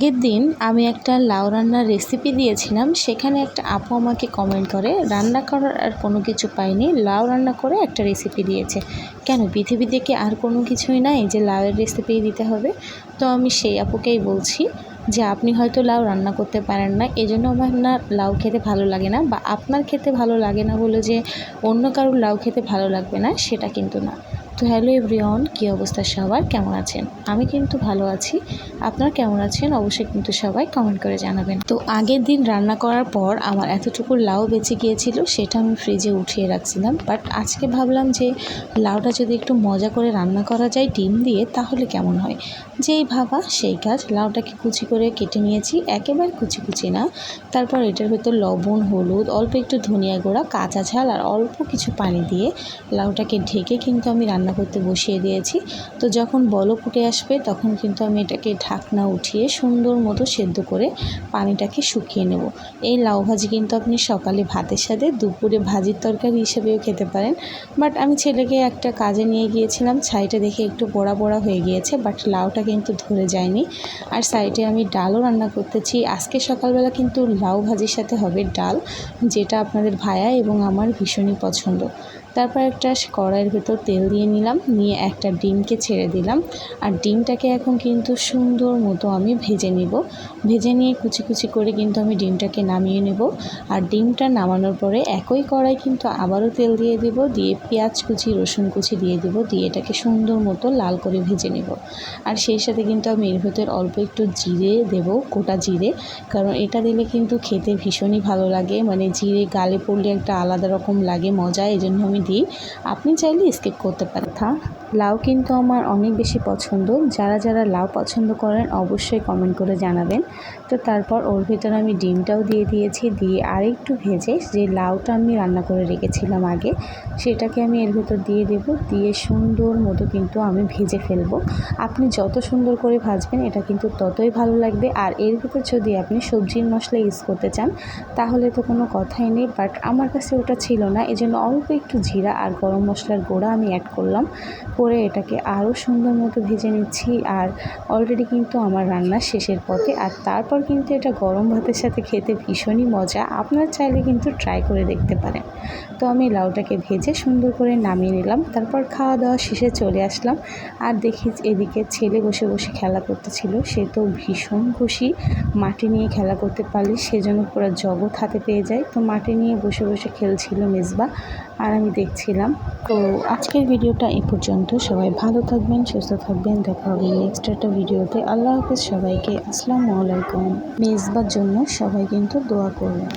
আগের দিন আমি একটা লাউ রান্নার রেসিপি দিয়েছিলাম, সেখানে একটা আপু আমাকে কমেন্ট করে রান্না করার আর কোনো কিছু পাইনি, লাউ রান্না করে একটা রেসিপি দিয়েছে। কেন পৃথিবীতে কি আর কোনো কিছুই নাই যে লাউয়ের রেসিপি দিতে হবে? তো আমি সেই আপুকেই বলছি যে আপনি হয়তো লাউ রান্না করতে পারেন না, এজন্য আমার না লাউ খেতে ভালো লাগে না, বা আপনার খেতে ভালো লাগে না বলে যে অন্য কারোর লাউ খেতে ভালো লাগবে না সেটা কিন্তু না। তো হ্যালো এভরিওয়ান, কী অবস্থা সবার, কেমন আছেন? আমি কিন্তু ভালো আছি। আপনারা কেমন আছেন অবশ্যই কিন্তু সবাই কমেন্ট করে জানাবেন। তো আগের দিন রান্না করার পর আমার এতটুকু লাউ বেঁচে গিয়েছিল, সেটা আমি ফ্রিজে উঠিয়ে রাখছিলাম। বাট আজকে ভাবলাম যে লাউটা যদি একটু মজা করে রান্না করা যায় ডিম দিয়ে, তাহলে কেমন হয়। যেই ভাবা সেই কাজ, লাউটাকে কুচি করে কেটে নিয়েছি, একেবারে কুচি কুচি না। তারপর এটার ভেতর লবণ, হলুদ, অল্প একটু ধনিয়া গুঁড়া, কাঁচা ঝাল আর অল্প কিছু পানি দিয়ে লাউটাকে ঢেকে কিন্তু আমি রান্না করতে বসিয়ে দিয়েছি। তো যখন বলক উঠে আসবে তখন কিন্তু আমি এটাকে ঢাকনা উঠিয়ে সুন্দর মতো সেদ্ধ করে পানিটাকে শুকিয়ে নেব। এই লাউ ভাজি কিন্তু আপনি সকালে ভাতের সাথে, দুপুরে ভাজির তরকারি হিসেবেও খেতে পারেন। বাট আমি ছেলেকে একটা কাজে নিয়ে গিয়েছিলাম, ছাইটা দেখে একটু পোড়া পোড়া হয়ে গিয়েছে, বাট লাউটা কিন্তু ধরে যায়নি। আর সাইডে আমি ডালও রান্না করতেছি। আজকে সকালবেলা কিন্তু লাউ ভাজির সাথে হবে ডাল, যেটা আপনাদের ভাইয়া এবং আমার ভীষণই পছন্দ। তারপর একটা কড়াইয়ের ভেতর তেল দিয়ে নিলাম, নিয়ে একটা ডিমকে ছেড়ে দিলাম। আর ডিমটাকে এখন কিন্তু সুন্দর মতো আমি ভেজে নিব। ভেজে নিয়ে কুচি কুচি করে কিন্তু আমি ডিমটাকে নামিয়ে নেব। আর ডিমটা নামানোর পরে একই কড়াই কিন্তু আবারও তেল দিয়ে দেব, দিয়ে পেঁয়াজ কুচি, রসুন কুচি দিয়ে দেব, দিয়ে এটাকে সুন্দর মতো লাল করে ভেজে নেব। আর সেই সাথে কিন্তু আমি এর ভেতর অল্প একটু জিরে দেব, গোটা জিরে, কারণ এটা দিলে কিন্তু খেতে ভীষণই ভালো লাগে, মানে জিরে গালে পড়লে একটা আলাদা রকম লাগে মজা, এই জন্য আমি দিই। আপনি চাইলে স্কিপ করতে পারেন। লাউ কিন্তু আমার অনেক বেশি পছন্দ, যারা যারা লাউ পছন্দ করেন অবশ্যই কমেন্ট করে জানাবেন। তো তারপর ওর ভিতরে আমি ডিমটাও দিয়ে দিয়েছি, দিয়ে আরেকটু ভেজে যে লাউটা আমি রান্না করে রেখেছিলাম আগে, সেটাকে আমি এর ভিতর দিয়ে দেব, দিয়ে সুন্দর মতো কিন্তু আমি ভেজে ফেলবো। আপনি যত সুন্দর করে ভাজবেন এটা কিন্তু ততই ভালো লাগবে। আর এর ভিতর যদি আপনি সবজির মশলা ইউজ করতে চান তাহলে তো কোনো কথাই নেই, বাট আমার কাছে ওটা ছিল না, এজন্য অল্প একটু জিরা আর গরম মশলার গুঁড়া আমি অ্যাড করলাম, করে এটাকে আরও সুন্দর মতো ভেজে নিচ্ছি। আর অলরেডি কিন্তু আমার রান্না শেষের পথে। আর তারপর কিন্তু এটা গরম ভাতের সাথে খেতে ভীষণই মজা, আপনারা চাইলে কিন্তু ট্রাই করে দেখতে পারেন। তো আমি লাউটাকে ভেজে সুন্দর করে নামিয়ে নিলাম। তারপর খাওয়া দাওয়া শেষে চলে আসলাম, আর দেখি এদিকে ছেলে বসে বসে খেলা করতেছিল। সে তো ভীষণ খুশি, মাটি নিয়ে খেলা করতে পারলে সেজন্য পুরো জগৎ হাতে পেয়ে যায়। তো মাটি নিয়ে বসে বসে খেলছিল মেজবা, আর আমি দেখছিলাম। তো আজকের ভিডিওটা এই পর্যন্ত। সবাই ভালো থাকবেন, সুস্থ থাকবেন, দেখা হবে নেক্সট একটা ভিডিওতে। আল্লাহ হাফেজ সবাইকে, আসসালামু আলাইকুম। মেজবার জন্য সবাই কিন্তু দোয়া করবেন।